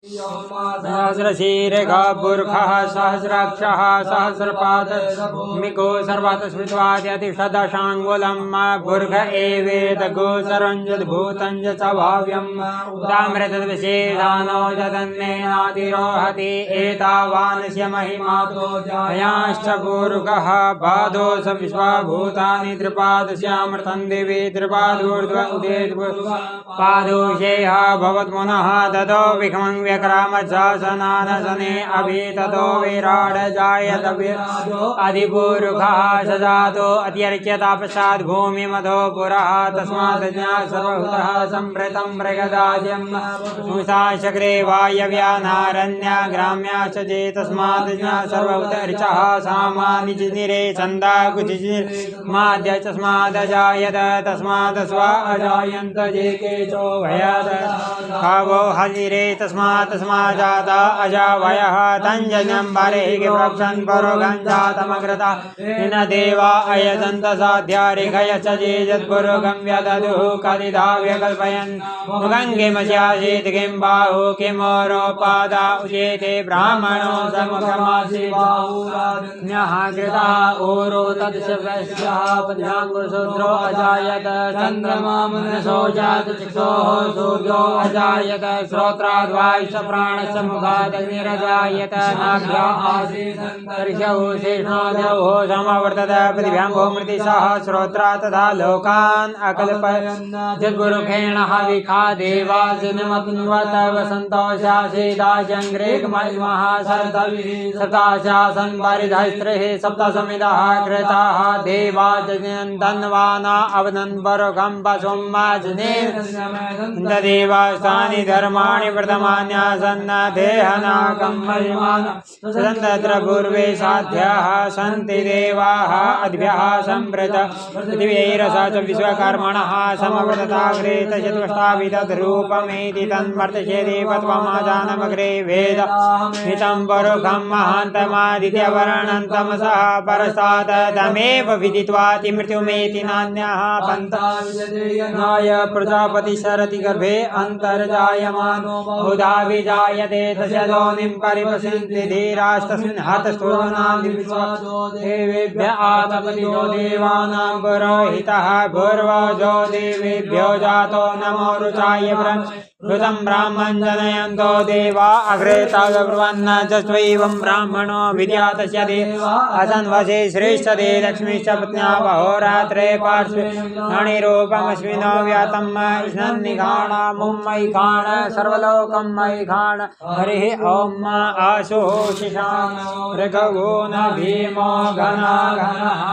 सहस्रशीर्घ पुरुषः सहस्राक्षः सहस्रपादमिको सर्वात् स्मृत्वाद्यतिषदशाङ्गुलं पुरुष एवेद गोचरञ्जद्भूतं च भाव्यं उदामृतद्विशेषानो जदन्नेनातिरोहति एतावानस्य महिमातो जायाश्च पुरुषः पादोऽस विश्वभूतानि त्रिपादस्यामृतं दिवि त्रिपादूर्ध्व पादोषेह भवत्पुनः ततो विषमं व्यक्रामशासनानशने अभि ततो विराड जायत अधिपूरुषः सजातो अत्यर्च्यता पश्चात् भूमिमधो पुरः तस्मात् सर्वभूतः सम्प्रतं मृगदाज्यं मुषाशक्रे वायव्या नारण्या ग्राम्या च जे तस्मात् सर्वभूतर्चः सामानिजिनिरे छन्दा कुचिमाद्य तस्मादजायत तस्मात् स्व अजायन्त जे केचो भयाद भावो हजिरे तस्मात् तस्माजाता अजावयः तञ्जन्यं बर्हिः प्रक्षन् परोगञ्जातमग्रता इन देवा अयजन्त साध्यारिघय च ये यत्पुरुगं व्यदधुः कलिधा व्यकल्पयन् मुगङ्गिमस्यासीत् किं बाहु किमोरोपादा उचेते ब्राह्मणो समुखमासि बाहुराज्ञः कृता ओरो तत्स्यः पद्याङ्गुशूद्रो अजायत चन्द्रमा मनसो जात चक्षोः सूर्यो अजायत श्रोत्राद्वायुष प्राणस्य मुखादग्निरजायत नाभ्या आसीदन्तरिक्षौ शेषादौ समवर्तत पृथिव्यां मृतिशः श्रोत्रा तथा लोकान् अकल्पयन् यद्पुरुषेण हविखा देवासिनमत्न्वत वसन्तोषासीदाजङ्ग्रेगमहिमः सताशासन् परिधस्त्रिः सप्तसमिदः कृताः देवा जन्धन्वाना अवदन् परुखं पशुं माजने देवास्तानि धर्माणि प्रथमान्यासन् देहनाकं महिमानं तत्र पूर्वे साध्याः सन्ति देवाः अद्भ्यः सम्प्रत पृथिव्यैरसा च विश्वकर्मणः समवर्तताग्रे तद्रूपमेति तन्मर्तये देवत्वमाजानमग्रे वेद हितं परुखं महान्तमादित्यवर्णं तमसः परस्तात् तमेव विदित्वाति मृत्युमेति नान्यः पन्था नाय प्रजापति शरति गर्भे अन्तर्जायमानो बहुधा विजायते तस्य योनिं परिपश्यन्ति धीरास्तस्मिन् हतस्थूर्णादिविश्वासो देवेभ्य आतपतितो देवानां पुरोहितः पूर्वजो देवेभ्यो जातो नमो रुचाय ऋतं ब्राह्मण जनयन्तो देवा अग्रे तद्ब्रुवन् जस्त्वैवं ब्राह्मणो विद्यातस्य देवा असन्वसे श्रेष्ठदे लक्ष्मीश्च पत्न्या अहोरात्रे पार्श्वे नणिरूपमश्विनो व्यातं स्नन्निघाण मुम्मैघाण सर्वलोकं मैघाण हरिः ॐ आशुशिशान ऋगवो न भीमो घना घनः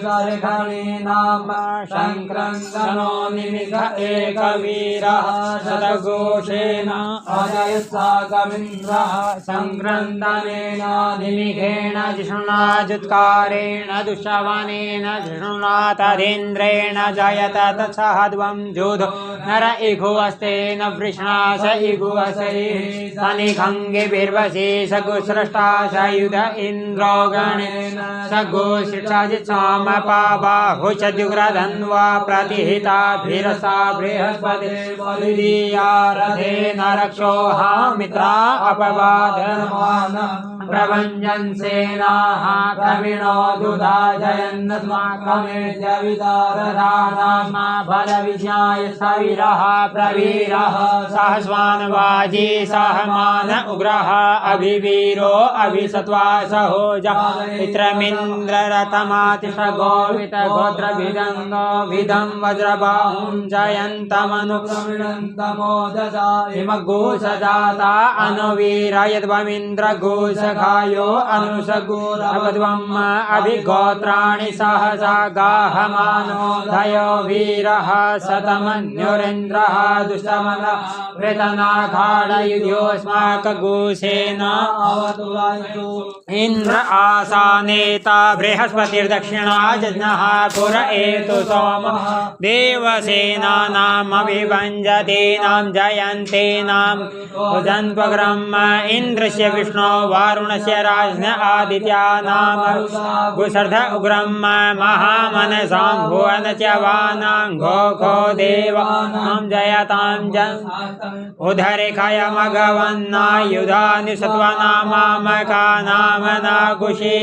सोमणसरिखणीनाम शङ्क्रन्दनो निमिष एकवीरः शतघोषेण अजयसागमिन्द्रः सङ्क्रन्दनेन निमिषेण जिष्णुनाजुत्कारेण दुःशवनेन जिष्णुना तदेन्द्रेण जयत तत्सहध्वं जोधो नर इघुवस्तेन वृष्णा स इघुवसैः सनिखङ्गिभिर्वशे सगुस्रष्टा सयुध इन्द्रो गणेन सगोशिक्षाजित्सामपाबाहु च द्युग्रधन्वा प्रतिहिताभिरसा बृहस्पति रथेन रक्षोहा मित्रा अपवादमान प्रभञ्जन् सेनाः प्रवीणो दुधा जयन्नस्माकमेत्यवितारधानामा फलविज्ञाय सविरः प्रवीरः सहस्वान्वाजी सहमान उग्रः अभिवीरो अभिसत्वा सहोजा मित्रमिन्द्ररतमातिशगोवित गोत्रभिदङ्गो विदं वज्रबाहुं जयन्तमनुक्रमिणन्तमोदसा हिमघोषजाता अनुवीरयद्वमिन्द्रघोषखायो अनुषगोरवध्वम् अभिगोत्राणि सहसा गाहमानो धयो वीरः शतमन्युरेन्द्रः दुष्टमन वृतनाखाडयुध्योऽस्माकघोषेण इन्द्र आसानेता बृहस्पतिर्दक्षिणा जज्ञः पुर एतु सोम देवसेनानामभिभञ्जते जयन्तीनां जयन्तीनां भुजन्त्वग्रम् इन्द्रस्य विष्णो वारुणस्य राज्ञ आदित्यानां गुसर्ध उग्रं महामनसां भुवनच्यवानां घो देवानां जयतां जन उदरेखाय मघवन्नायुधानि सत्त्वनामामकानां नागुषे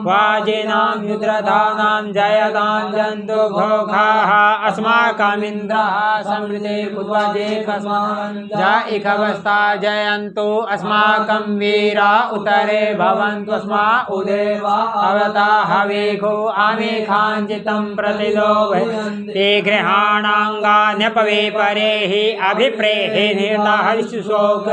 वाजिनां युद्रधानां जयतां जन्तु घोखाः अस्माकमिन्द्राः समृते पूर्वजे इखवस्ता जयन्तु अस्माकं वीरा उतरे भवन्तु अस्मा उदेवा अवता हवेखो आमेखाञ्चितं प्रतिलोभयन्ति ते गृहाणाङ्गान्यपवे परेः अभिप्रेहे निर्ताहरिशुशोक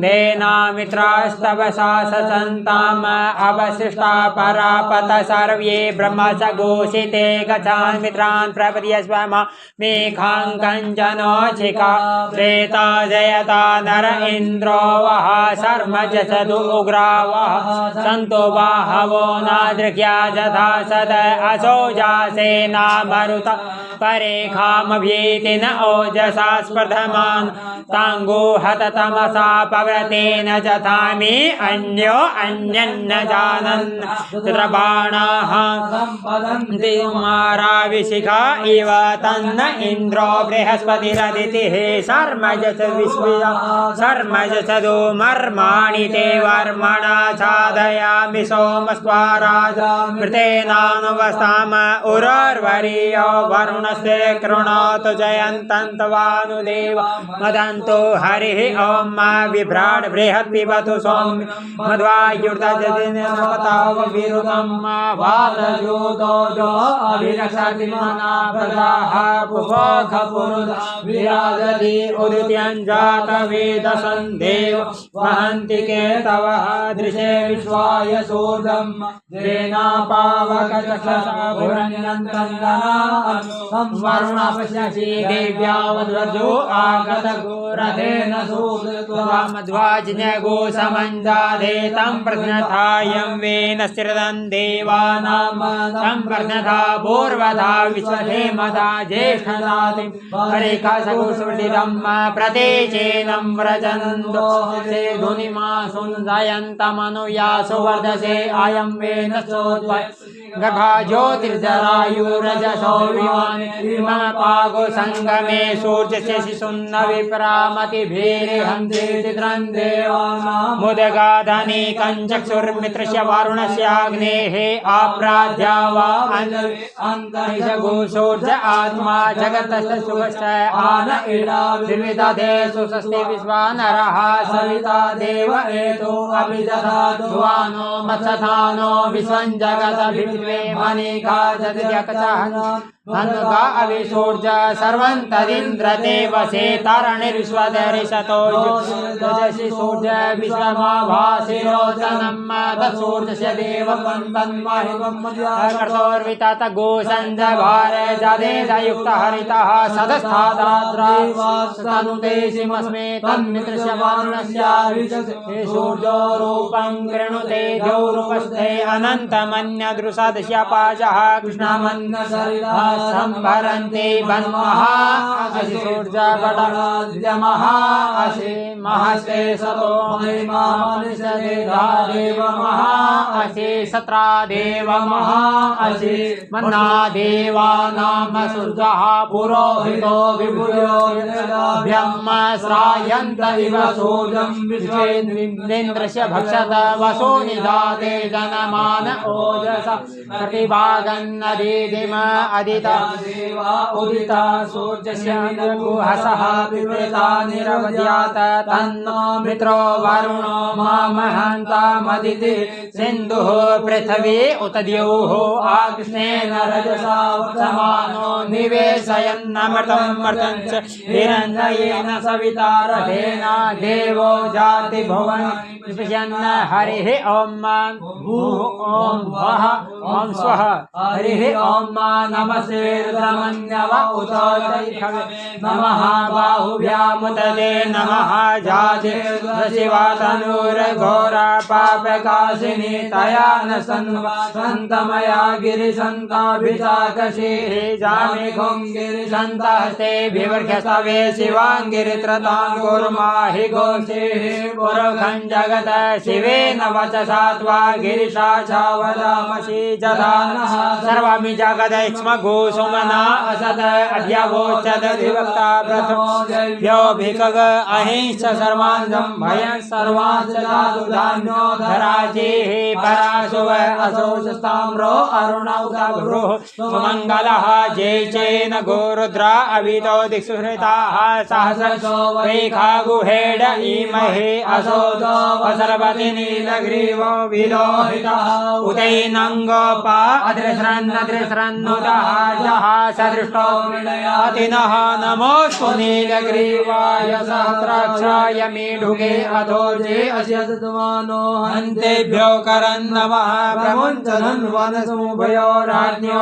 देनामित्रास्तवसा ससन्ताम् अवशिष्टा परापत सर्वे ब्रह्म स घोषिते गच्छान् मित्रान् प्रपद्यस्व मेघाङ्कञ्चनो छिका त्रेता जयता नर इन्द्रो वः शर्मजसदु उग्रा वः सन्तो बाहवो नादृग्या जथा सद असो जासेना मरुत परेखामभीति न ओजसा स्पर्धमान् ताङ्गो हततमसा पव्रतेन जथामि अन्यो अन्यन्न जानन् चित्रबाणाः कुमाराविशिखा इव तन्न इन्द्रो बृहस्पतिरदितिः शर्मजस विश्वया शर्मजसदो मर्माणि ते वर्मणा छादयामि सोमस्वाराज मृतेनानुवस्ताम उरोर्वरीयो वरुणस्य कृणोतु जयन्तन्तवानुदेव मदन्तो हरिः ॐ बिभ्राट् बृहत् पिबतु सौम्य मध्वायुर्दजदिनपतावविरुतं वातजोतो जो अभिरक्षति मना प्रदाः पुपोखपुरुष विराजति उदित्यञ्जातवेदसं देव वहन्ति केतवः दृशे विश्वाय सूर्यं द्वेना पावकचक्षुषाभुरनिरन्तरं वरुणपश्यसि देव्या वद्वजो आगतघोरथेन सूर्यत्वमध्वाज्ञगो समञ्जाधे तं प्रज्ञथायं वेन स्थिरदं देवानां तं प्रज्ञथा पूर्वधा विश्वधेमदा ज्येष्ठदातिं हरिकासकुसुटिदं प्रतेचेनं व्रजन्तो से धुनिमासुं जयन्तमनुयासु वर्धसे अयं वेन सोद्वय गर्भा ज्योतिर्जरायुरजसो विमापागो संगमे सूर्यस्य शिशुन्न विप्रामतिभिर्हन्ते चित्रं देवानां मुदगाधनिकं चक्षुर्मित्रस्य वारुणस्याग्नेः आप्राध्या वा अन्तरिक्षगो सूर्य आत्मा जगतस्य सुखस्य आन इडा निर्विदधेषु स्वस्ति विश्वानरः सविता देव एतो अभिदधातु ध्वानो मत्सथानो विश्वं जगदभिद्वे मणिका जगद्यकचहन् हनुका अविसूर्ज सर्वं तदिन्द्रदेवसे तरणिर्विश्वधरिषतो जसि सूर्य विश्वमाभासिरोचनं तत्सूर्यस्य देवं तन्महिमं कर्तोर्वितत गोसञ्जभार जदेजयुक्त हरितः सदस्थादाद्रानुतेषिमस्मे तन्मित्रस्य वारुणस्य सूर्यो रूपं कृणुते द्यौरूपस्थे अनन्तमन्यदृशदस्य पाशः कृष्णमन्यशरीरः संभरन्ते वन्मः असि सूर्यपटमः असि महस्ते सतो महिमामनिषदे देवमः असि सत्रा देवमः असि मन्ना देवानां सूर्यः पुरोहितो विभुयो ब्रह्म श्रायन्त इव सूर्यं विश्वेन्द्रस्य भक्षत वसो निधाते जनमान ओजस प्रतिभागन्नदीदिम अदिता देवा उदिता सूर्यस्य गुहसः पिबृता निरवद्यात तन्नो मित्रो वरुणो मामहन्तामदिति सिन्धुः पृथिवी उत द्यौः आकृष्णेन रजसा समानो निवेशयन्नमृतं च हिरण्येन सविता रथेन देवो जाति भुवन विपश्यन् हरिः ॐ भूः ॐ वः ॐ स्वः हरिः ॐ नमस्ते श्रीरुद्रमन्यव उतोदैखवे नमः बाहुभ्यामुतते नमः जाते शिवातनूरघोरा पापकाशिनी तया न सन्तमया गिरिसन्ताभिचाकशीः जामिघुं गिरिसन्तहस्ते विवर्घस्तवे शिवाङ्गिरित्रतां कुर्माहि गोष्ठीः पुरुखं जगत शिवेन वचसा त्वा गिरिशा च वदामसि जधानः सर्वामि जगदैक्ष्म गोसुमना असद अभ्यवोचद दिवक्ता प्रथमो देव्यो भिकग अहिंस सर्वाञ्जं भयं सर्वांशदातुधान्यो धराजेः पराशुव असोजस्ताम्रो अरुणौतभ्रुः सुमङ्गलः जय चेन गोरुद्रा अभितो दिक्षुहृताः सहस्रशो वैखा गुहेड इमहे असोतो वसर्वति नीलग्रीवो विलोहितः उदैनङ्गोपा अदृश्रन्नुदः जः सदृष्टो अतिनः नमोऽस्तु नीलग्रीवाय सहस्राक्षाय मीढुगे अधोजे अस्यतमानो हन्तेभ्यो करन् नमः प्रमुञ्चनन् वनसमुभयोराज्ञो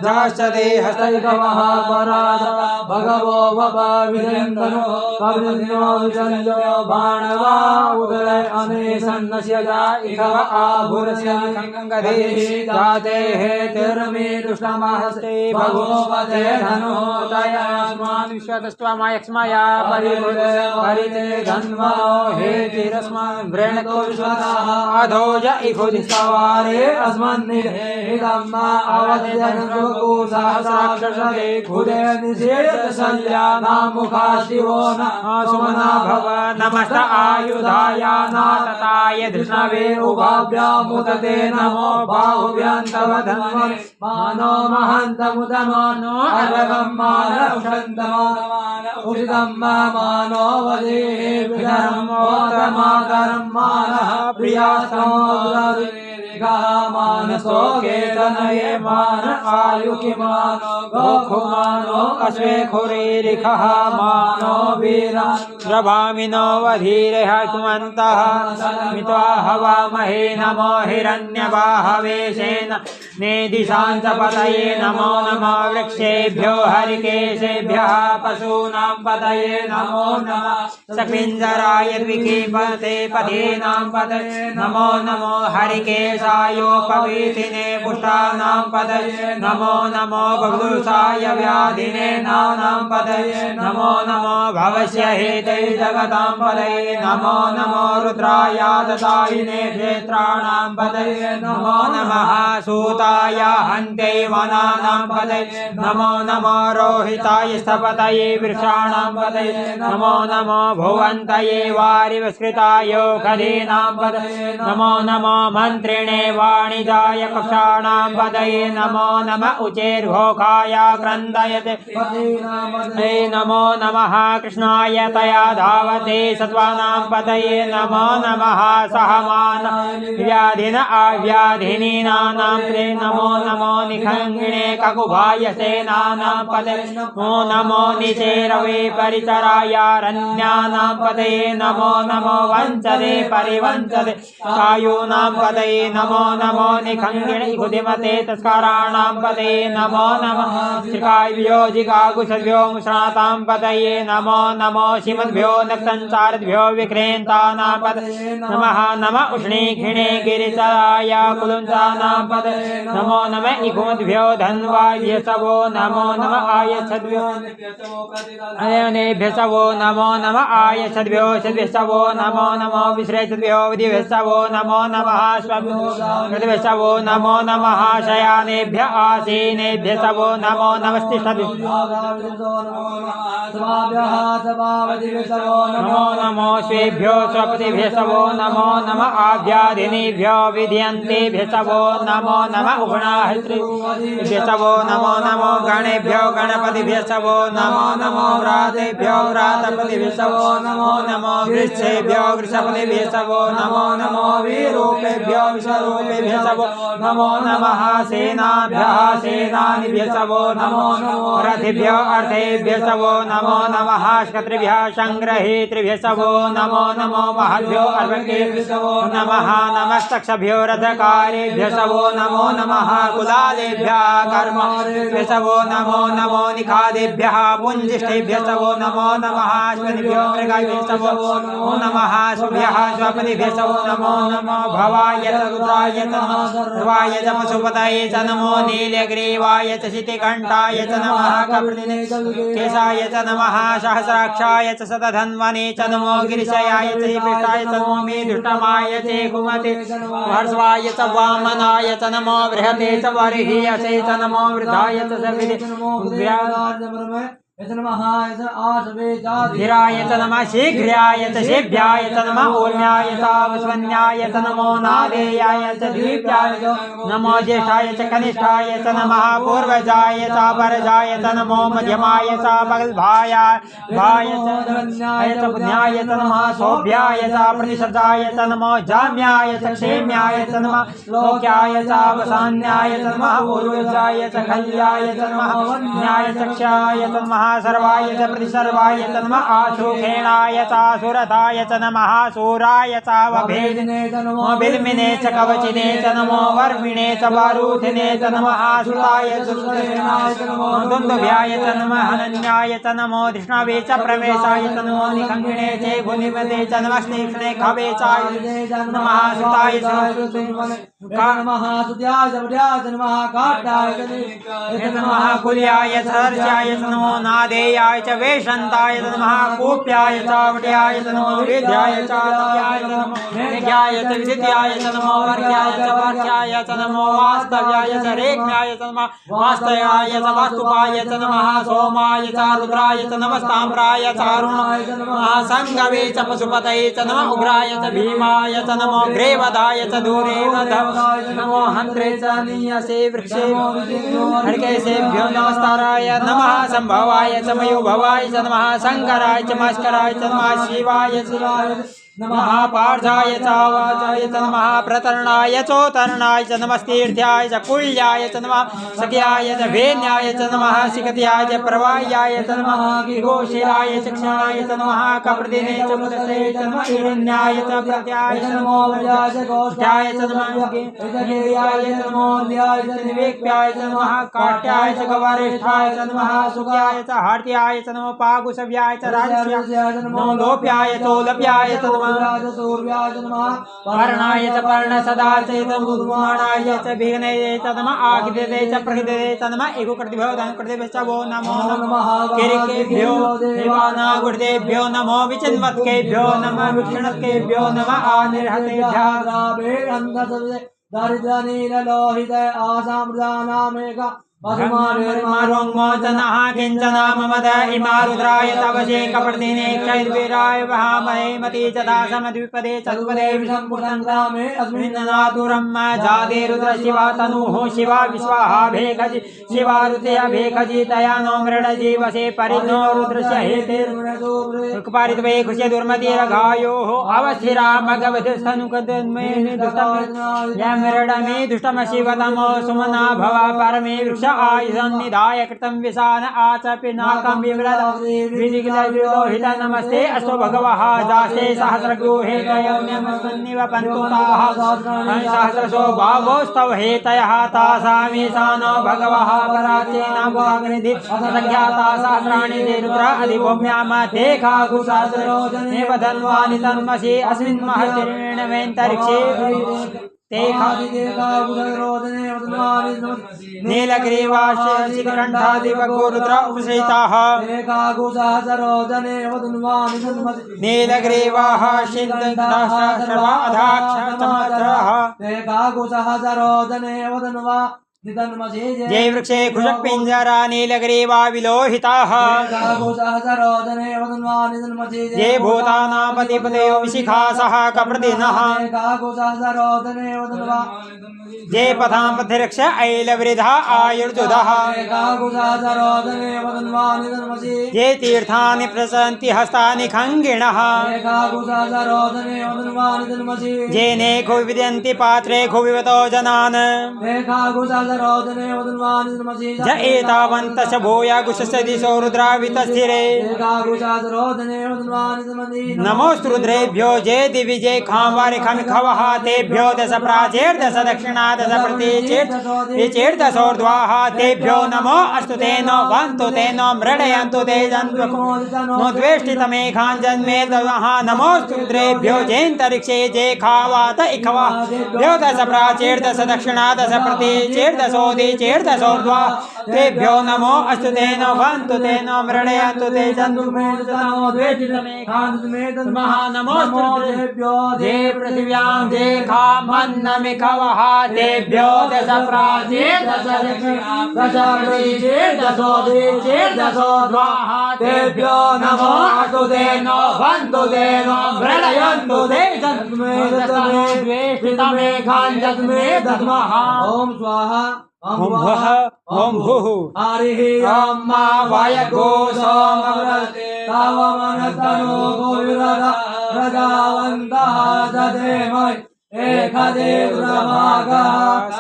जाश्चते हस्तैकवः पराद भगवो वपाविदन्तनो कविन्यो विचन्द्यो बाणवा उदय अनेशन्नस्य जा इखव आभुरस्य गङ्गधेः जाते हेतिर्मे दुष्टमहस्ते भगवते धनुतयास्मान् विश्वतस्त्वमयक्ष्मया परिते धन्वनो हेतिरस्मान् वृणको विश्वतः अधोज इखुदिस्तवारे अस्मन्निधेहिदम्मा अवध्यगो सहस्राक्षसते खुदे निषेधत सल्यानामुखा शिवो न सुमना भव नमस्त आयुधाय नातताय धृष्णवे उभाभ्यामुदते नमो बाहुभ्यान्तव धन्वने मानो महन्तमुदमानो अर्वगं मानषन्तमान उषितं मानो वदेः विधर्मोतमातरं मानः प्रियास्तमोदरे मानसो केतनये मान आयुकिमानो गोखुमानो अश्वेखुरीरिखः मानो वीरा द्रवामिनो वधीरः कुमन्तः मित्वा हवामहे नमो हिरण्यवाहवेशेन नेदिशान्तपतये नमो नमो वृक्षेभ्यो हरिकेशेभ्यः पशूनां पतये नमो नमः सपिञ्जराय द्विकीपते पदीनां पतये नमो नमो हरिकेशायोपवीतिने पुष्टानां पतये नमो नमो बभूषाय व्याधिने नानां पतये नमो नमो भवस्य हेते जगतां पतये नमो नमो रुद्रायादतायिने क्षेत्राणां पतये नमो नमः सूताय हन्ते वनानां पतये नमो नमो रोहिताय स्थपतये वृक्षाणां पतये नमो नमो भुवन्तये वारिवस्कृताय खदीनां पतये नमो नमो मन्त्रिणे वाणिजाय कक्षाणां पतये नमो नमः उचेर्घोखाय क्रन्दयते नमो नमः कृष्णाय तया धावते सत्त्वानां पतये नमो नमः सहमान व्याधिन अव्याधिनीनां ते नमो नमो निखङ्गिणे ककुभाय सेनानां पतये नमो नमो निचेरवे परिचरायारण्यानां पतये नमो नमो वञ्चते परिवञ्चते कायूनां पतये नमो नमो निखङ्गिणे गुदिमते तस्कराणां पतये नमो नमः त्रिकायभ्यो जिगाकुशभ्यो मुश्रातां पतये नमो नमो श्रीमद्भ्यो नक्तञ्चारद्भ्यो विक्रेन्तानां पतये नमः नमः उष्णीक्षिणे गिरिचराय कुलुञ्चानां पतये नमो नमः इकुमद्भ्यो धन्वाभ्यसवो नमो नमः आयच्छद्भ्यो अयनेभ्यसवो नमो नमः आयच्छद्भ्यो षद्भ्यसवो नमो नमो विश्रेषद्भ्यो विधिभ्यसवो नमो नमः स्वभ्यसवो नमो नमः शयानेभ्य आसीनेभ्यसवो नमो नमस्तिष्ठद्भ्यो नमो नमो स्वेभ्यो स्वपतिभ्यसवो नमो नमः आभ्याधिनीभ्यो विधियन्तेभ्यसवो नमो नमः उगणाहित्रिभ्यसवो नमो नमो गणेभ्यो गणपतिभ्यसवो नमो नमो व्रातेभ्यो व्रातपतिभ्यसवो नमो नमो वृक्षेभ्यो वृषपतिभ्यसवो नमो नमो वीरूपेभ्यो विश्व रूपेभ्यः वो नमो नमः सेनाभ्यः सेनानिभ्यः वो नमो रथिभ्यः अर्थेभ्यः वो नमो नमः क्षत्रिभ्यः संग्रहीतृभ्यः वो नमो महद्भ्यो अर्भकेभ्यः वो नमः नमस्तक्षभ्यो रथकारेभ्यः वो नमो नमः कुलालेभ्यः कर्मभ्यः वो नमो निखादेभ्यः पुञ्जिष्ठेभ्यः वो नमो नमः अश्वनिभ्यो मृगाभ्यः वो नमो नमः शुभ्यः स्वपतिभ्यः वो नमो भवाय च रुद्राय च नमः ध्रुवाय च पशुपतये च नमो नीलग्रीवाय च शितिकण्ठाय च नमः कपिने केशाय च नमः सहस्राक्षाय च शतधन्वने च नमो गिरिशयाय च पृष्ठाय च नमो मेधुष्टमाय च कुमते हर्षवाय च वामनाय च नमो बृहते च वर्हीयसे च नमो वृद्धाय च सविदे धीराय च नमः शीघ्राय च शिभ्याय च नमः ऊर्म्याय च वस्वन्याय च नमो नादेयाय च दीप्याय च नमो ज्येष्ठाय च कनिष्ठाय च नमः पूर्वजाय च परजाय च नमो मध्यमाय च बगल्भाय च पुण्याय च नमः सौभ्याय च प्रतिशताय च नमो जाम्याय च क्षेम्याय च नमः लोक्याय च वसान्याय च नमः पूर्वजाय च खल्याय च नमः न्याय च क्षाय च नमः सर्वाय च प्रतिसर्वाय च नमः आशुखेणाय च सुरथाय च नमः सूराय च वभेदिने च नमो बिल्मिने च कवचिने च नमो वर्मिणे च बारूथिने च नमः सुताय च सुतसेनाय च नमो दुन्दुभ्याय च नमः हनन्याय च नमो धृष्णवे च प्रवेशाय च नमो निखङ्गिणे च गुणिमते च नमः स्नेक्षणे खवे च नमः सुताय च नमः सुत्याय च वड्याय च नमः काट्याय च नमः कुल्याय च हर्षाय च नमो नादेयाय च वेशन्ताय च नमः कूप्याय च वड्याय च नमो विद्याय च तव्याय च नमो मेघ्याय च विदित्याय च नमो वर्ग्याय च वर्ग्याय च नमो वास्तव्याय च रेक्म्याय च नमः वास्तयाय च वास्तुपाय च नमः सोमाय च रुद्राय च नमस्ताम्राय च अरुणाय च नमः संगवे च पशुपतये च नमः उग्राय च भीमाय च नमो ग्रेवदाय च दूरेवदाय च नमो हन्त्रे च नीयसे वृक्षे हरिकेशेभ्यो नमस्ताराय नमः संभवाय च मयोभवाय च नमः शंकराय च मस्कराय च नमः शिवाय च नमः पार्थाय च वाचाय च नमः प्रतरणाय चोतरणाय च नमस्तीर्थ्याय च कुल्याय च नमः सख्याय च भेन्याय च नमः शिखत्याय च प्रवाह्याय च नमः घोषिराय च क्षणाय च नमः कप्रदिने च मुदसे च नमः हिरण्याय च प्रत्याय च नमो वज्राय च गोष्ठ्याय च नमः गिरियाय च नमो ल्याय च निवेक्याय च नमः काट्याय च गवारेष्ठाय च नमः सुख्याय च हार्त्याय च नमो पागुसव्याय च राजस्याय च नमो लोप्याय चोलप्याय च नमः पर्णाय च पर्णसदाय च मुद्माणाय च भिघ्नये च नमः आखिदे च प्रहिदे च नमः एकोकृतिभ्यो धनकृतिभ्यो च वो नमो नमः किरीकेभ्यो देवानागुर्देभ्यो नमो विचिन्वत्केभ्यो नमः विक्षणत्केभ्यो नमः आनिर्हतेभ्यः दारिद्र्यनीललोहित आसामृदानामेका मारोन्मोचनः किञ्चन ममद इमा रुद्राय तवशे कपर्दिने क्षैर्वीराय वहामहे मती च दासमद्विपदे चतुपदे विषम्पुरङ्ग्रामे अस्मिन्नातुरं जाते रुद्र शिवा तनुः शिवा विश्वाहा भेखजि शिवा ऋतया भेखजि तया नो मृडजीवसे परिणो रुद्रस्य हेतेर्पारित्वे खुशे दुर्मतिरघायोः अवस्थिरा भगवतिस्तनुकदन्मे दुष्टमे दुष्टमशिवतमो सुमना भवा परमे वृक्ष आयुधन्निधाय कृतं विशान आचपिनाकं विव्रत विजिगिलोहित नमस्ते अस्तु भगवः दासे सहस्रगो हेतयन्निव पन्तुताः सहस्रशो भावोस्तव हेतयः तासामीशानो भगवः पराचेन भोगनिधि संख्याता सहस्राणि ते रुद्र अधिभूम्याम ते खागुसहस्रयोजनेव धन्वानि तन्मसि अस्मिन् महतिरेण वेन्तरिक्षे नीलग्रीवाशिकण्ठादिवगुरुद्र उपश्रिताः नीलग्रीवाः सिद्धसर्वाधाक्षतमत्रः जय वृक्षे कृषक पिंजरा नीलग्रीवा विलोहिताः जय भूतानां पतिपतयो विशिखासः कप्रदिनः जय पथां पथिरक्ष ऐलवृधा आयुर्जुदः जय तीर्थानि प्रसन्ति हस्तानि खङ्गिणः जय नेको विदन्ति पात्रे खुविवतो जनान् ज एतावन्तश्च भूया गुशस्य दिशो रुद्रावितस्थिरे नमोऽस्तु रुद्रेभ्यो जय दिवि जय खांवारिखमिखवः तेभ्यो दश प्राचीर्दश दक्षिणा दश प्रतीचीर्दशोर्ध्वाः तेभ्यो नमो अस्तु तेनो वन्तु तेनो मृडयन्तु ते जन्वेष्टितमेघाञ्जन्मे तवः नमोऽस्तु रुद्रेभ्यो जयन्तरिक्षे जय खावात इखवः भ्यो दश प्राचीर्दश दक्षिणा दश प्रतीचीर्दशोदीचीर्दशोर्ध्वा तेभ्यो नमो अस्तु तेनो वन्तु तेनो मृडयन्तु ते जन्वेष्टितमेघाञ्जन्मे नमोऽस्तु रुद्रेभ्यो जय पृथिव्यां जय खामन्नमिखवः तेभ्यो दश प्राचीर्दश दश प्रतीचीर्दशोदीचीर्दशोर्ध्वाः तेभ्यो नमो अस्तु तेनो वन्तु तेनो मृडयन्तु ते जन्वेष्टितमेघाञ्जन्मे दद्मः ॐ स्वाहा ॐ भुवः ॐ भुः हरिः ॐ मा वायगो सोमव्रते तावमनस्तनो गोविरदा प्रजावन्तः ददेमहि एकधे रुद्रभागः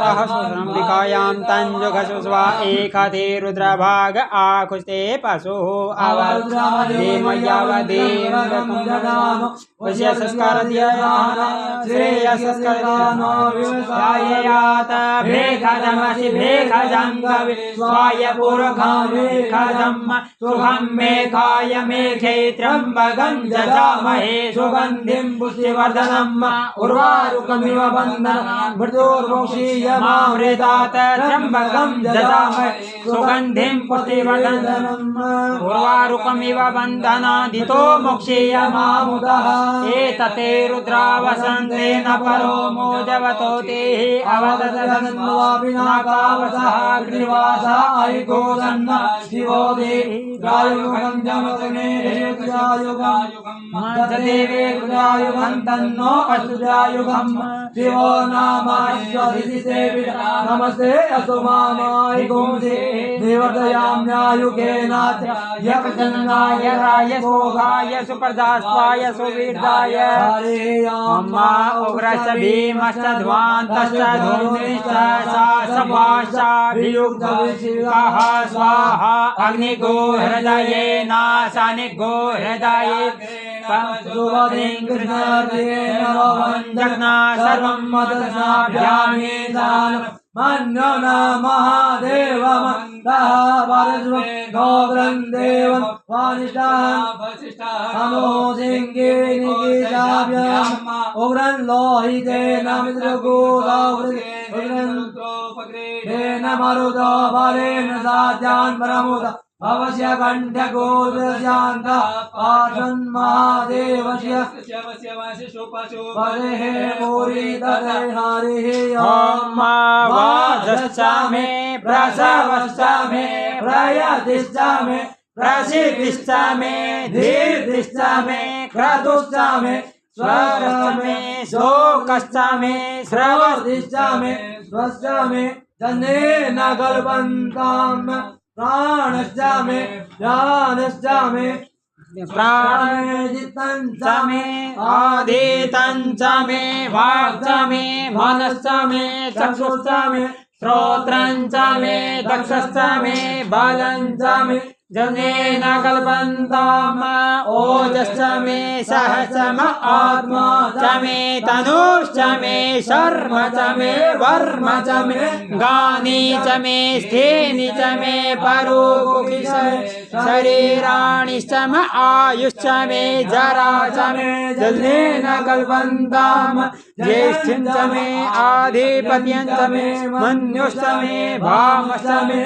सहस्रम्बिकायां तञ्जुघसुस्वा एकधे रुद्रभाग आकुस्ते पशुः अवद्रामदेमयावदेवकं वश्य संस्कारद्ययान श्रेयसस्करदानो विवसाययात भेखजमसि भेखजं कवि स्वाय पुरखं भेखजं सुखं मेघाय मेघे त्र्यम्बकं जजामहे सुगन्धिं पुष्टिवर्धनम् उर्वारुकमिव बन्धनं मृत्युर्मोक्षीयमामृतात् त्र्यम्बकं जजामहे सुगन्धिं पुष्टिवर्धनम् उर्वारुकमिव बन्धनादितो मोक्षीयमामुदः एतते रुद्रा वसन्तेन परो मोजवतो तेः अवदतन्वापिनाकावसः ग्रीवासा अरिकोसन्न शिवो देहि गायुगं जमतने देवयुगं मध्यदेवे गुजायुगं तन्नो अस्तुजायुगं शिवो नामाश्वदिसेविता नमस्ते असुमामाय गोमसे देवतयाम्यायुगेनाथ यकजननाय राय सोगाय सुप्रदास्वाय सुवीर्दाय अम्मा उग्रश्च भीमश्च ध्वान्तश्च धूम्रिश्च सासभाषाभियुक्तविशिवः स्वाहा अग्निगो हृदये नाशानिगो हृदये जग्ना सर्वं मदनाभ्यामेतान् मन्यो न महादेवमन्तः परस्वं गौरं देवं वानिष्ठः नमो सिंहे निकेशाभ्याम् उग्रं लोहितेन मित्रगोदावृतेन मरुतो बलेन साध्यान् परमुद भवस्य कण्ठगोत्रस्यान्त पार्श्वन् महादेवस्य पदेः पूरितते हरिः ॐ वाजश्च मे प्रसवश्च मे प्रयतिश्च मे प्रसिद्धिश्च मे धीर्तिश्च मे क्रतुश्च मे स्वरश्च मे शोकश्च मे श्रवतिश्च मे स्वश्च मे जनेन कल्पन्ताम् प्राणश्च मे ज्ञानश्च मे प्राणजितञ्च मे आदितञ्च मे वाक्च मे मनश्च मे चक्षुश्च मे श्रोत्रञ्च मे दक्षश्च मे बलञ्च मे जनेन कल्पन्ताम् ओजश्च मे सहस्रम आत्मा च मे तनुश्च मे शर्म च मे वर्म च मे गानि च मे स्थेनि च मे परोमुखि च मे शरीराणि च मे आयुश्च मे जरा च मे जनेन कल्पन्ताम् ज्येष्ठं च मे आधिपत्यं च मे मन्युश्च मे भामश्च मे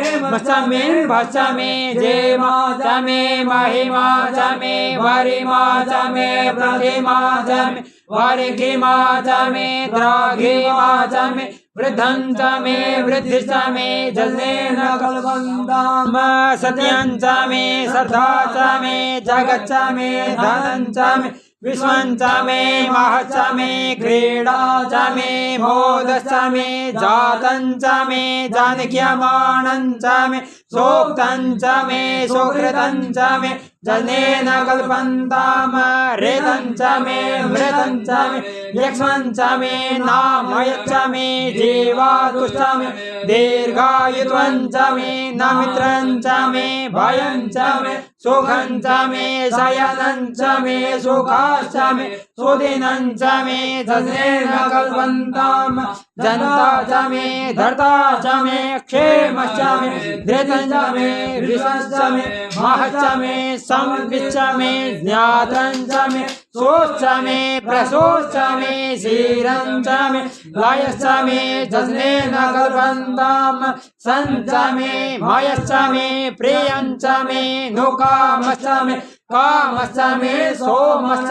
मश्च मे जेमा च मे महिमा च मे वरिमा च मे प्रतिमा च मे वर्घिमा च मे द्राघिमा च मे वृद्धं च मे वृद्धिश्च मे जनेन कल्पन्ताम् सत्यं च मे श्रद्धा च मे जगच्च मे धनं च मे विश्वं च मे महच्च मे क्रीडा च मे मोदश्च मे जातं च मे जानक्यमानं च मे सोक्तं च मे सुकृतं च मे जनेन कल्पन्ताम् रेतं च मे मृतं च मे यक्ष्मं च मे नामयच्च मे जीवातुश्च मे दीर्घायुत्वं च मे नमित्रं च मे भयं च मे सुखं च मे शयनं च मे सुखाश्च मे सुदिनं च मे जनेन कल्पन्ताम् जनता च मे धर्ता च मे क्षेमश्च मे धृतं च मे विश्वश्च मे महच्च मे संविच्च मे ज्ञातं च मे सोच्च मे प्रसोच्च मे शीरं च मे लयश्च मे जनेन कल्पन्ताम् सञ्च मे मयश्च मे प्रियं च मे नुकामश्च मे कामश्च मे सोमश्च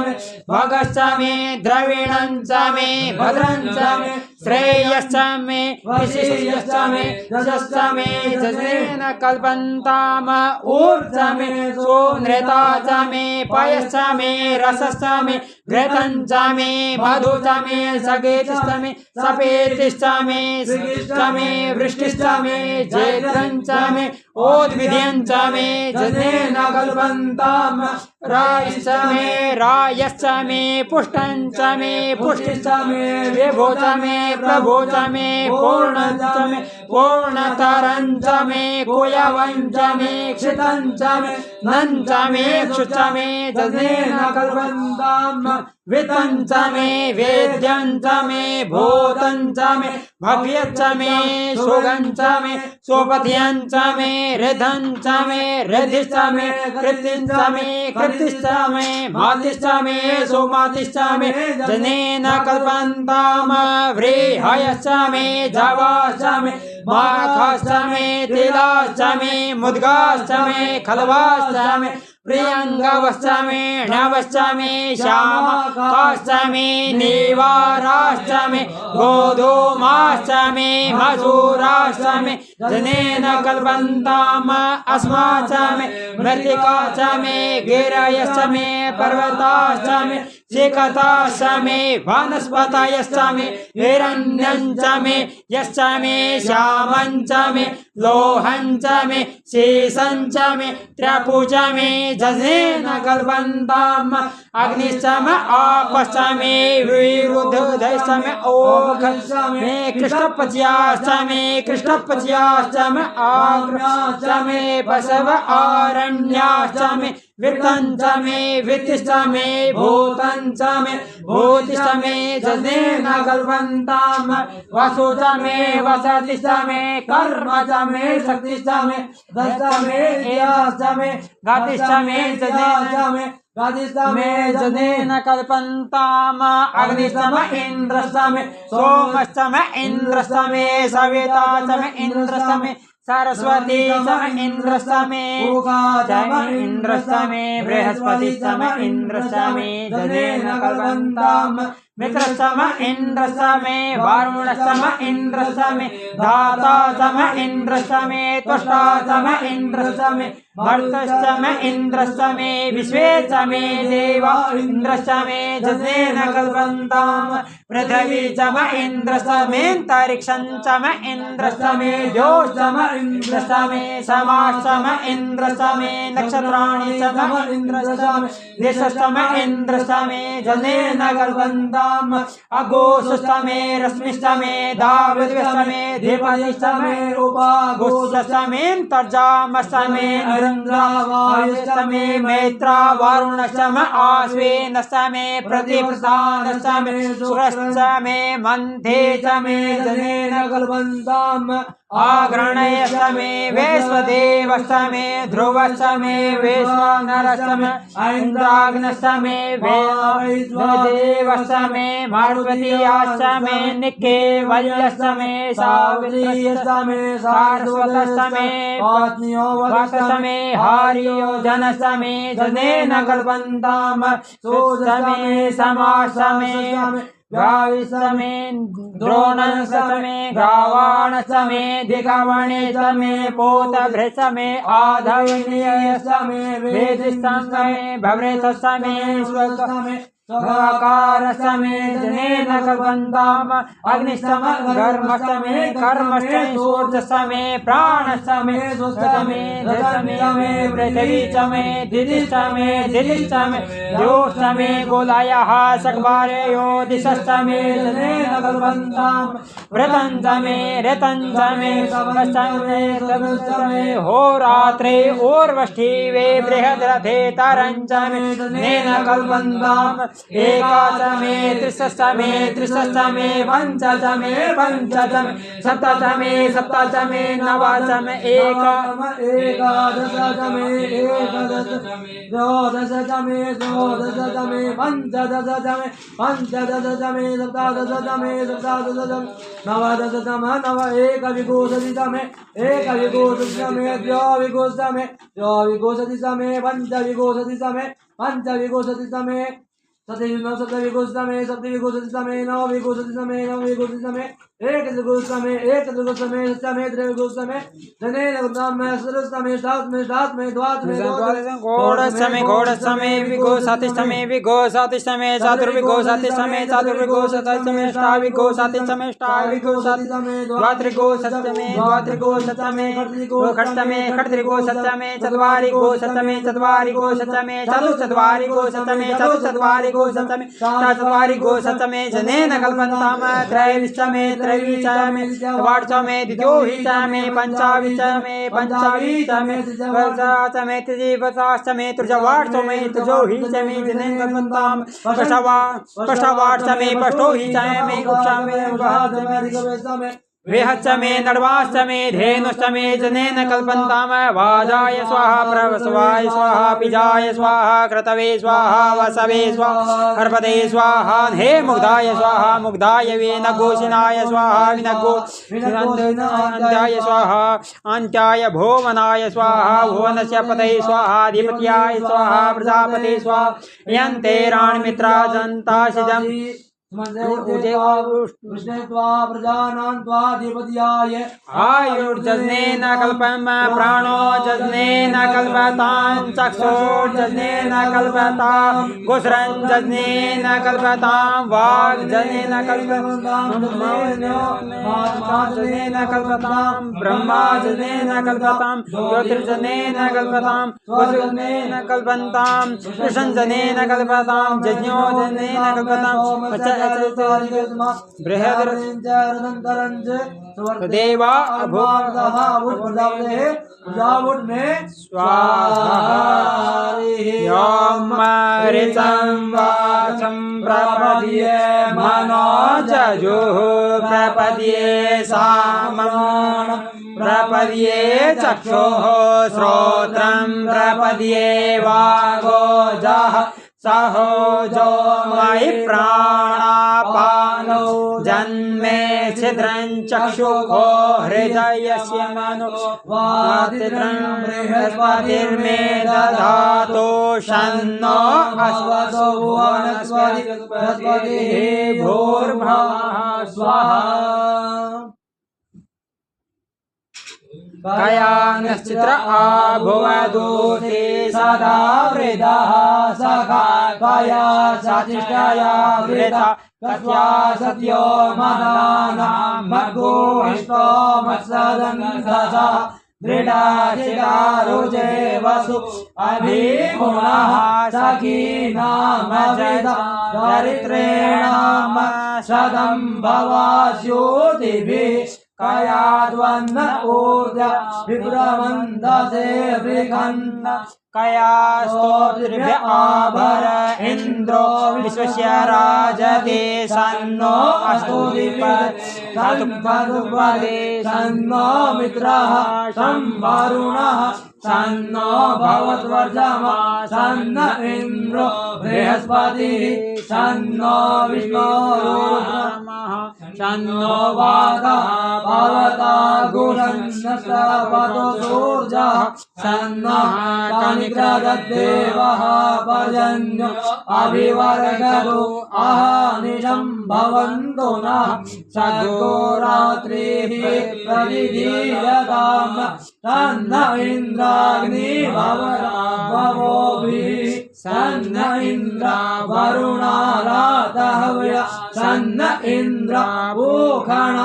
मे भगश्च मे द्रविणं च मे भद्रं च मे श्रेयश्च मे विशिष्यश्च मे यशश्च मे जनेन कल्पन्ताम् ऊर्ज मे सुनृता च मे पयश्च मे रसश्च मे घृतं च मे मधु च मे सगेतिश्च मे सपेतिश्च मे श्रीश्च मे वृष्टिश्च मे जैत्रं च मे ओद्भिद्यं च मे जनेन कल्पन्ताम् रायश्च मे रायश्च मे पुष्टं च मे पुष्टिश्च मे विभो च मे प्रभो च मे पूर्णं च मे पूर्णतरं च मे कुयवं च मे क्षितं च मे नं च मे क्षुच मे जनेन कल्पन्ताम् वित्तं च मे वेद्यं च मे भूतं च मे भव्यं च मे सुगं च मे सुपथ्यं च मे हृदं च मे हृदिश्च मे कृतिं च मे कृतिश्च मे मातिश्च मे सुमतिश्च मे जनेन कल्पन्ताम् व्रीहयश्च मे जवाश्च मे माखश्च मे तिलाश्च मे मुद्गाश्च मे खलवाश्च मे प्रियंगवश्च मे नवश्च मे श्यामकाश्च मे नीवाराश्च मे गोधूमाश्च मे मसूराश्च मे जनेन कल्पन्ताम् अस्माश्च मे मृत्तिका च मे गिरयश्च मे पर्वताश्च मे शिखताश्च मे वनस्पतयश्च मे हिरण्यं च मे यश्च मे श्यामं च मे लोहं च मे शेषं च मे त्रपु च मे जनेन कल्पन्ताम् अग्निश्च मे आपश्च मे विरुद्धश्च मे ओघश्च मे कृष्णपच्याश्च मे कृष्णपच्याश्च मे आग्रश्च मे पशव आरण्याश्च मे वित्तं च मे वित्तिश्च मे भूतं च मे भूतिश्च मे जनेन कल्पन्ताम् वसु च मे वसतिश्च मे कर्म च मे शक्तिश्च मे दश्च मे एयश्च मे गतिश्च मे जनेन गतिश्च मे जनेन कल्पन्ताम् अग्निश्च मे इन्द्रश्च मे सोमश्च मे इन्द्रश्च मे सविता च मे इन्द्रश्च मे सरस्वती च मे इन्द्रश्च मे इन्द्रश्च मे बृहस्पतिश्च मे इन्द्रश्च मे जनेन कल्पन्ताम् मित्रश्च मे इन्द्रश्च मे वारुणश्च मे इन्द्रश्च मे धाता च मे इन्द्रश्च मे त्वष्टा च मे इन्द्रश्च मे भर्तश्च मे इन्द्रश्च मे विश्वे च मे देवा इन्द्रश्च मे जनेन कल्पन्ताम् पृथिवी च मे इन्द्रश्च मे अन्तरिक्षं च मे इन्द्रश्च मे द्यौश्च मे इन्द्रश्च मे समाश्च मे इन्द्रश्च मे नक्षत्राणि च मे इन्द्रश्च मे देशश्च मे इन्द्रश्च मे जनेन कल्पन्ताम् अघोषश्च मे रश्मिश्च मे दाविद्श्च मे धीपतिश्च मे उपाघोषश्च मे तर्जामश्च मे वायुश्च मे मैत्रा वारुणश्च मे आश्विनश्च मे प्रतिप्रधानश्च मे शुक्रश्च मे मन्थे च मे जनेन कल्पन्ताम् आग्रणयश्च मे वैश्वदेवश्च मे ध्रुवश्च मे वैश्वानरश्च मे ऐन्द्राग्नश्च मे वैश्वदेवश्च मे मारुतियाश्च मे निकेवल्यश्च मे सावित्र्यश्च मे सारस्वतश्च मे पत्न्योवतश्च मे हार्योजनश्च मे जनेन कल्पन्ताम् सुश्च मे समाश्च मे गाविसमे द्रोणसमे गावाणसमे दिगवणे समे पोतभृसमे आधवनीयसमे वेदिसमे भवृतसमे स्वसमे स्वकारसमे जनेन कल्पन्ताम अग्निसम घर्मसमे कर्मसमे सूर्यसमे प्राणसमे सुसमे धसमे पृथ्वीसमे दिदिसमे दिदिसमे योसमे गोलायः सकवारयो दिशसमे जनेन कल्पन्ताम व्रतंसमे रतंसमे समसमे सबसमे होरात्रे ओर्वष्टिवे बृहद्रथे तरंसमे जनेन कल्पन्ताम एकादशमे त्रिशतमे त्रिशतमे पंचदशमे पंचदशमे सप्तदशमे सप्तदशमे नवदशमे एकादशमे एकादशमे द्वादशमे द्वादशमे पंचदशमे पंचदशमे सप्तदशमे सप्तदशमे नवदशमे नव एकविंशतितमे एकविंशतितमे द्वाविंशतितमे द्वाविंशतितमे पंचविंशतितमे पंचविंशतितमे सप्तविंशतितमे सप्तविंशतितमे नवविंशतितमे नवविंशतितमे एकविंशतितमे एकविंशतितमे सप्तमे त्रयोविंशतितमे जनेन कल्पन्ताम षष्ठमे सातमे सातमे द्वादशमे घोड़समे घोड़समे विंशतितमे विंशतितमे चतुर्विंशतितमे चतुर्विंशतितमे अष्टाविंशतितमे अष्टाविंशतितमे द्वात्रिंशतितमे द्वात्रिंशतितमे खट्टमे खट्त्रिंशतितमे चत्वारिंशतितमे चत्वारिंशतितमे चतुश्चत्वारिंशतितमे चतुश्चत्वारिंशतितमे चत्वारिंशतितमे जनेन कल्पन्ताम त्रयोविंशतितमे त्रयोविंशतितमे चतुर्विंशतितमे द्वितीयोविंशतितमे पंचविंशतितमे पंचविंशतितमे षष्ठमे तृतीयविंशतितमे तृतीयविंशतितमे तृतीयोविंशतितमे जनेन कल्पन्ताम षष्ठविंशतितमे षष्ठोविंशतितमे उपविंशतितमे विहत्समे नड्वाष्टमे धेनुष्टमे जनेन कल्पन्ताम वाजाय स्वाहा प्रवस्वाय स्वाहा पिजाय स्वाहा क्रतवे स्वाहा वसवे स्वाहा हर्पदे स्वाहा हे मुग्धाय स्वाहा मुग्धाय विनघोषिणाय स्वाहा विनघोषिणाय स्वाहा अन्त्याय भुवनाय स्वाहा भुवनस्य पतये स्वाहा अधिपत्याय स्वाहा प्रजापते स्वाहा यन्ते राणमित्रा जन्ता सिजम् आयुर्जनेन कल्पम प्राणो जनेन कल्पतां चक्षुर्जनेन कल्पतां घुस्रञ्जनेन कल्पतां वाग्जनेन कल्पतां जनेन कल्पतां ब्रह्माजनेन कल्पतां ज्योतिर्जनेन कल्पतां वसुजनेन कल्पन्तां कृष्णजनेन कल्पतां यज्ञोजनेन कल्पतां देवा में स्वाहारितं वाचं प्रपद्ये मनोजजुः प्रपद्ये सामं प्रपद्ये चक्षुः श्रोत्रं प्रपद्ये वागोजः सहोजो मयि प्राणापानो जन्मे छिद्रं चक्षुः हृदयस्य मनो वातित्रं बृहस्पतिर्मे दधातु शन्नो अस्वसो वनस्पतिः भूर्भुवः स्वाहा कयानश्चित्र आभुवदूते सदा वृदः सखा कया सतिष्ठया वृथा कत्वा सत्यो मदानां मद्गोहिष्टो मत्सदन्तसा दृढाचिरारुजे वसु अभिगुणः सखीनामवेद दरिद्रेणाम सदं भवास्योतिभिः कयाद्वन्न ऊर्ज विभ्रमन्दसे बृहन्न कया स्तोत्रिभ्य आभर इन्द्रो विश्वस्य राजते सन्नो अस्तु विपदे सन्नो मित्रः संवरुणः सन्नो भवद्वर्जमा सन्न इन्द्रो बृहस्पतिः सन्नो विष्णुरुद्रमः सन्नो वागः भवता गुणन्नस्तवतो सूर्यः सन्नः विक्रदद्देवः पर्जन्यो अभिवर्गतो अहनिशं भवन्तु नः सर्गो रात्रिः प्रतिदीयताम् तन्न इन्द्राग्निभवोभिः सन्न इन्द्र वरुणारातहव्य सन्न इन्द्र ऊखण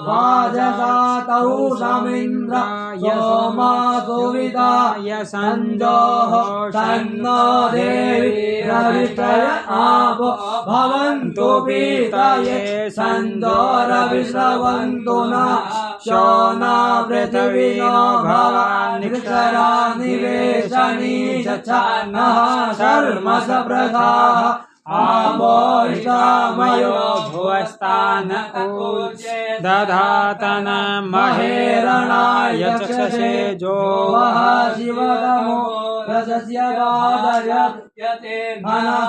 वाजसातौ समिन्द्र सोमा सुविदाय संजोः सन्नो देवी रवित्रय आपो भवन्तु पीतये सन्दोरविश्रवन्तु न शोना पृथिवीनो भवानिक्षरा निवेशनी चच्छन्नः शर्मस प्रथाः आमोष्टामयो भुवस्तान दधातन महेरणाय चक्षसे जो वः शिवतमो रसस्य वादयत्यते मनः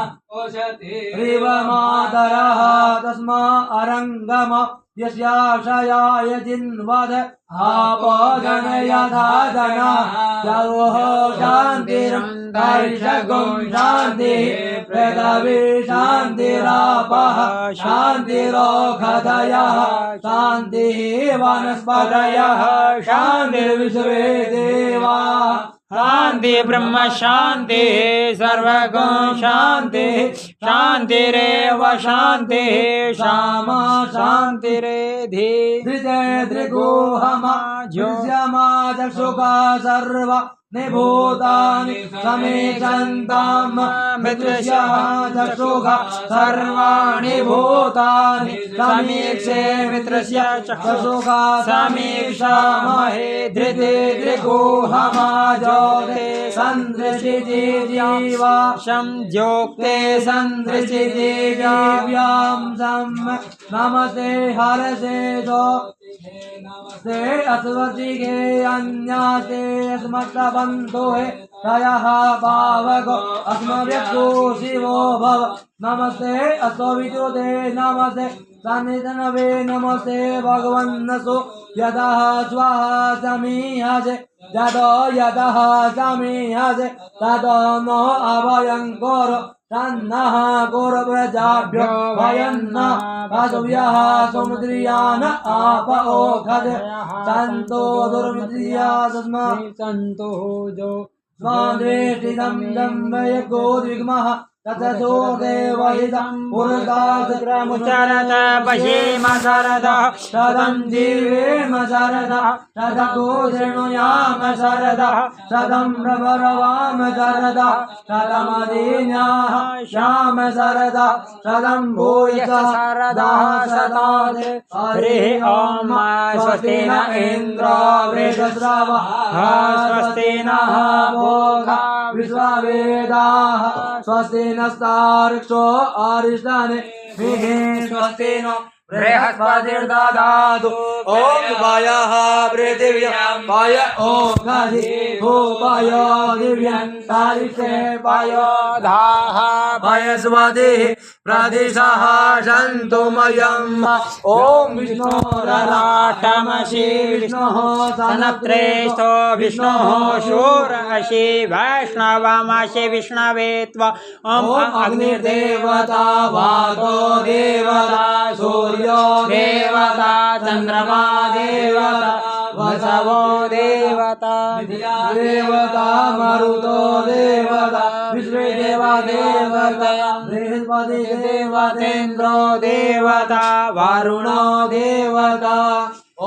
ह्रीवमातरः तस्मा अरङ्गम यस्याशयाय जिन्वद आपदन यथा धन जवः शान्तिर्दैशगुं शान्तिः पृथिवी शान्तिरापः शान्तिरोषधयः शान्तिः वनस्पतयः शान्तिर्विश्वे देवाः शांति ब्रह्म शांति सर्वगुण शांति शांतिरेव शांति श्यामा शांतिरेधि त्रिगोहमा ज्योष्यमा चक्षुका सर्व निभूतानि समेक्षन्ताम् मृत्युः चक्षुषा सर्वाणि भूतानि समीक्षे मित्रस्य चक्षुषा समीक्षामहे धृते त्रिगोहमा ज्योते सन्दृशिते जीवा संज्योक्ते सन्दृशिते जीव्यां नमस्ते हरसे दो नमस्ते अस्वतिगे अन्यासे अस्मत्तबन्धो तयः पावको अस्मभ्यो शिवो भव नमस्ते अस्विद्युते नमस्ते सन्निधनवे नमस्ते भगवन्नसो यतः स्वाहा समीहसे यतो यतः समीहसे ततो नो अभयं कुरु तन्नः कुरु प्रजाभ्यो भयन्न वासव्यः समुद्रियान् आप ओखद सन्तो दुर्मित्रिया तस्मा सन्तो जो स्वाद्वेष्टितं दम्भय गोद्विग्मः ततसो देवहितं पुरुषासक्रमुच्चरत पश्येम शरदः शतं जीवेम शरदः शतको शृणुयाम शरदः शतं प्रभरवाम शरदः शतमदीन्याः श्याम शरदः शतं भूयः शरदः शतात् हरिः ॐ स्वस्ति न इन्द्रो वेदस्रवः स्वस्ति नः भोगा विश्ववेदाः स्वस्ति नस्तार्क्ष्यो अरिष्टाने स्वस्ति नो बृहस्पतिर्दधातु ॐ वायः पृथिव्यां वाय ओषधि भूपयो दिव्यं तारिषे वायो धाः वयस्पतिः प्रदिशः सन्तु मयम् ॐ विष्णोरराटमसि विष्णुः सनप्रेष्ठो विष्णुः शूरसि वैष्णवमसि विष्णवे त्वा ॐ अग्निर्देवता वातो देवता सूर्यो देवता चंद्रमा देवता वसवो देवता देवता मरुतो देवता विश्वे देवा देवता बृहस्पति देवतेन्द्रो देवता वरुणो देवता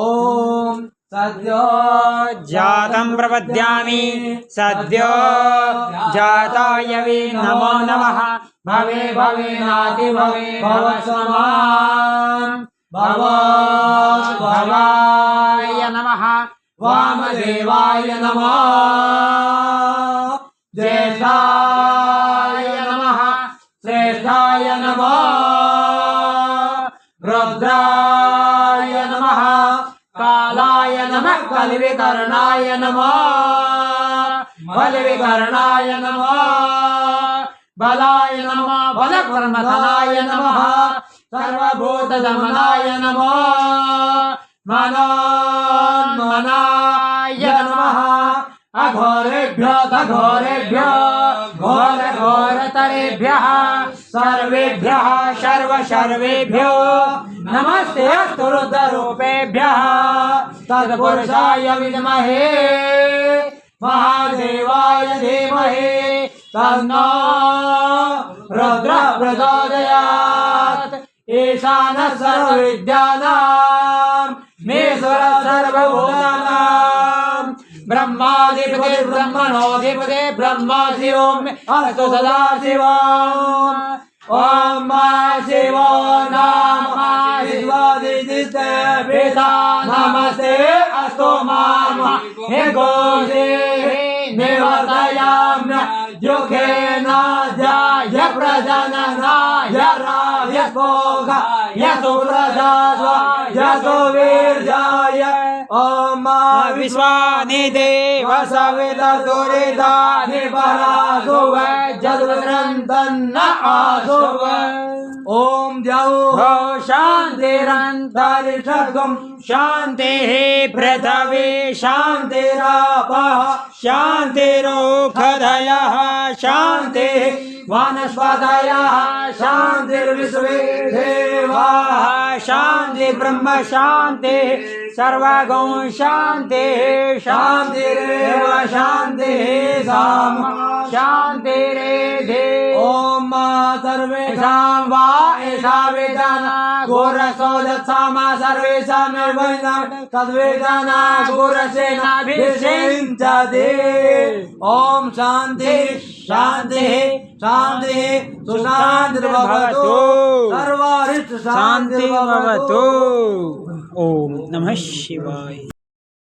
ओम सद्यो जातं प्रपद्यामि सद्यो जाताय वे नमो नमः भवे भवे नाति भवे भव समान भवाय नमः वामदेवाय नमः ज्येष्ठाय नमः श्रेष्ठाय नमः रुद्राय नमः कालाय नमः कलिविकर्णाय नमः बलविकर्णाय नमः बलाय नमः बलकर्मधनाय नमः सर्वभूतदमनाय नमः मनोन्मनाय नमः अघोरेभ्यः घोरघोरतरेभ्यः सर्वेभ्यः सर्वेभ्यो नमस्ते अस्तु रुद्ररूपेभ्यः तत्पुरुषाय विद्महे महादेवाय धीमहि तन्नो रुद्रः प्रचोदयात् ईशानः सर्वविद्यानां ईश्वरः सर्वभूतानां ब्रह्माधिपति ब्रह्मणोऽधिपति ब्रह्मा शिवो मे अस्तु सदा शिवम् ॐ शिवो नाम शिवादिदिष्टवेदा नमस्ते अस्तु माम हे गोदे निवर्तयाम्य युगेन जाय प्रजननाय राजभोगाय सुप्रजाय सुवीर्याय ॐ विश्वानि देव सविता दुरितानि परासुव जगद्रन्तन्न आसुव ॐ द्यौः शान्तिरन्तरिक्षगं शान्तिः पृथिवी शान्तिरापः शान्तिरोषधयः शान्तिः वनस्पतयः शान्तिर्विश्वे देवाः शान्ति ब्रह्म शान्तिः सर्वगौ शान्तिः शान्तिरेव शान्तिः सामा शान्तिरेधि ॐ सर्वेषां वा एषा वेदना घोरसोदत्सामा सर्वेषामेव तद्वेदना घोरसेनाभिषिञ्चते ॐ शान्तिः शान्तिः शान्तिः सुशान्तिर्भवतु सर्वारिष्ट शान्तिर्भवतु। ओम नमः शिवाय।